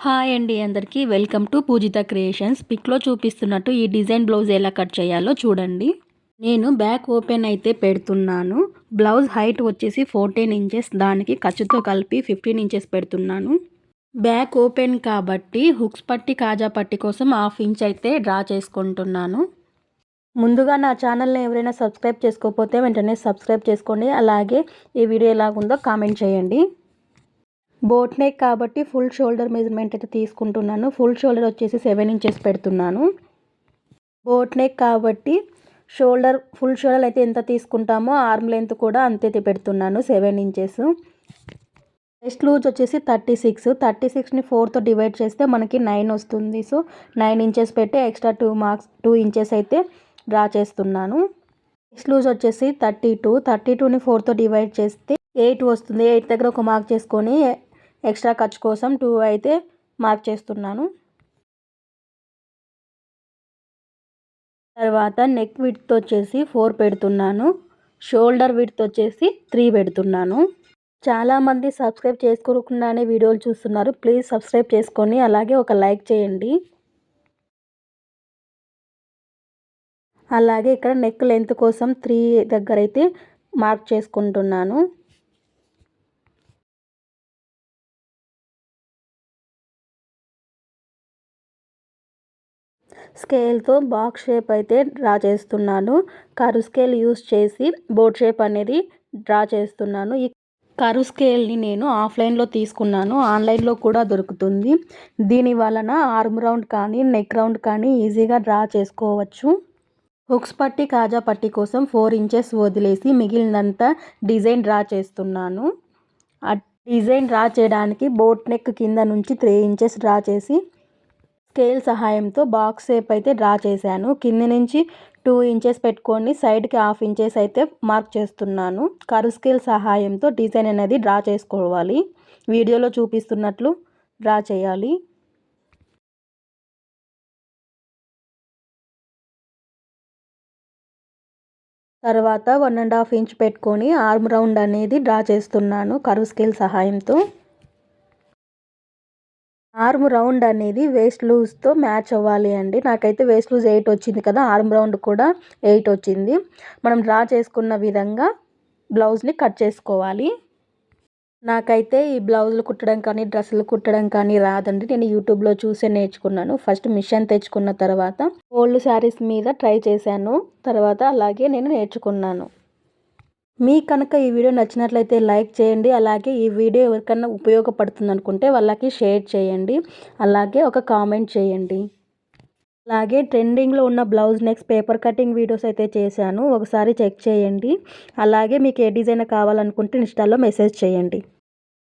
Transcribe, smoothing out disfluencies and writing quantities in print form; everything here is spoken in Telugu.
హాయ్ అండి అందరికీ వెల్కమ్ టు పూజిత క్రియేషన్స్. పిక్లో చూపిస్తున్నట్టు ఈ డిజైన్ బ్లౌజ్ ఎలా కట్ చేయాలో చూడండి. నేను బ్యాక్ ఓపెన్ అయితే పెడుతున్నాను. బ్లౌజ్ హైట్ వచ్చేసి 14 ఇంచెస్, దానికి ఖర్చుతో కలిపి 15 ఇంచెస్ పెడుతున్నాను. బ్యాక్ ఓపెన్ కాబట్టి హుక్స్ పట్టి కాజా పట్టి కోసం 1/2 ఇంచ్ అయితే డ్రా చేసుకుంటున్నాను. ముందుగా నా ఛానల్ని ఎవరైనా సబ్స్క్రైబ్ చేసుకోకపోతే వెంటనే సబ్స్క్రైబ్ చేసుకోండి. అలాగే ఈ వీడియో ఎలాగుందో కామెంట్ చేయండి. బోట్ నెక్ కాబట్టి ఫుల్ షోల్డర్ మెజర్మెంట్ అయితే తీసుకుంటున్నాను. ఫుల్ షోల్డర్ వచ్చేసి 7 ఇంచెస్ పెడుతున్నాను. బోట్ నెక్ కాబట్టి ఫుల్ షోల్డర్ అయితే ఎంత తీసుకుంటామో ఆర్మ్ లెంత్ కూడా అంతే పెడుతున్నాను, 7 ఇంచెస్. చెస్ట్ లూజ్ వచ్చేసి 36ని 4తో డివైడ్ చేస్తే మనకి 9 వస్తుంది. సో 9 ఇంచెస్ పెట్టి ఎక్స్ట్రా 2 ఇంచెస్ అయితే డ్రా చేస్తున్నాను. చెస్ట్ లూజ్ వచ్చేసి 32ని 4తో డివైడ్ చేస్తే 8 వస్తుంది. 8 దగ్గర ఒక మార్క్ చేసుకొని ఎక్స్ట్రా ఖర్చు కోసం 2 అయితే మార్క్ చేస్తున్నాను. తర్వాత నెక్ విడ్త్ వచ్చేసి 4 పెడుతున్నాను. షోల్డర్ విడ్త్ వచ్చేసి 3 పెడుతున్నాను. చాలామంది సబ్స్క్రైబ్ చేసుకోకుండానే వీడియోలు చూస్తున్నారు. ప్లీజ్ సబ్స్క్రైబ్ చేసుకొని అలాగే ఒక లైక్ చేయండి. అలాగే ఇక్కడ నెక్ లెంత్ కోసం 3 దగ్గర అయితే మార్క్ చేసుకుంటున్నాను. స్కేల్తో బాక్స్ షేప్ అయితే డ్రా చేస్తున్నాను. కర్వ్ స్కేల్ యూస్ చేసి బోట్ షేప్ అనేది డ్రా చేస్తున్నాను. ఈ కర్వ్ స్కేల్ని నేను ఆఫ్లైన్లో తీసుకున్నాను. ఆన్లైన్లో కూడా దొరుకుతుంది. దీని వలన ఆర్మ్ రౌండ్ కానీ నెక్ రౌండ్ కానీ ఈజీగా డ్రా చేసుకోవచ్చు. హుక్స్ పట్టి కాజా పట్టి కోసం 4 ఇంచెస్ వదిలేసి మిగిలినంత డిజైన్ డ్రా చేస్తున్నాను. ఆ డిజైన్ డ్రా చేయడానికి బోట్ నెక్ కింద నుంచి 3 ఇంచెస్ డ్రా చేసి స్కేల్ సహాయంతో బాక్స్ షేప్ అయితే డ్రా చేశాను. కింది నుంచి 2 ఇంచెస్ పెట్టుకొని సైడ్కి 1/2 ఇంచెస్ అయితే మార్క్ చేస్తున్నాను. కర్వ్ స్కేల్ సహాయంతో డిజైన్ అనేది డ్రా చేసుకోవాలి. వీడియోలో చూపిస్తున్నట్లు డ్రా చేయాలి. తర్వాత 1.5 ఇంచ్ పెట్టుకొని ఆర్మ్ రౌండ్ అనేది డ్రా చేస్తున్నాను కర్వ్ స్కేల్ సహాయంతో. ఆర్మ్ రౌండ్ అనేది వేస్ట్ లూజ్తో మ్యాచ్ అవ్వాలి అండి. నాకైతే వేస్ట్ లూజ్ 8 వచ్చింది కదా, ఆర్మ్ రౌండ్ కూడా 8 వచ్చింది. మనం డ్రా చేసుకున్న విధంగా బ్లౌజ్ని కట్ చేసుకోవాలి. నాకైతే ఈ బ్లౌజులు కుట్టడం కానీ డ్రెస్సులు కుట్టడం కానీ రాదండి. నేను యూట్యూబ్లో చూసే నేర్చుకున్నాను. ఫస్ట్ మిషన్ తెచ్చుకున్న తర్వాత ఓల్డ్ శారీస్ మీద ట్రై చేశాను. తర్వాత అలాగే నేను నేర్చుకున్నాను. మీకు కనుక ఈ వీడియో నచ్చినట్లయితే లైక్ చేయండి. అలాగే ఈ వీడియో ఎవరికన్నా ఉపయోగపడుతుంది అనుకుంటే వాళ్ళకి షేర్ చేయండి. అలాగే ఒక కామెంట్ చేయండి. అలాగే ట్రెండింగ్లో ఉన్న blouse next paper cutting videos అయితే చేశాను, ఒకసారి చెక్ చేయండి. అలాగే మీకు ఏ డిజైన్ కావాలనుకుంటే ఇన్స్టాలో మెసేజ్ చేయండి.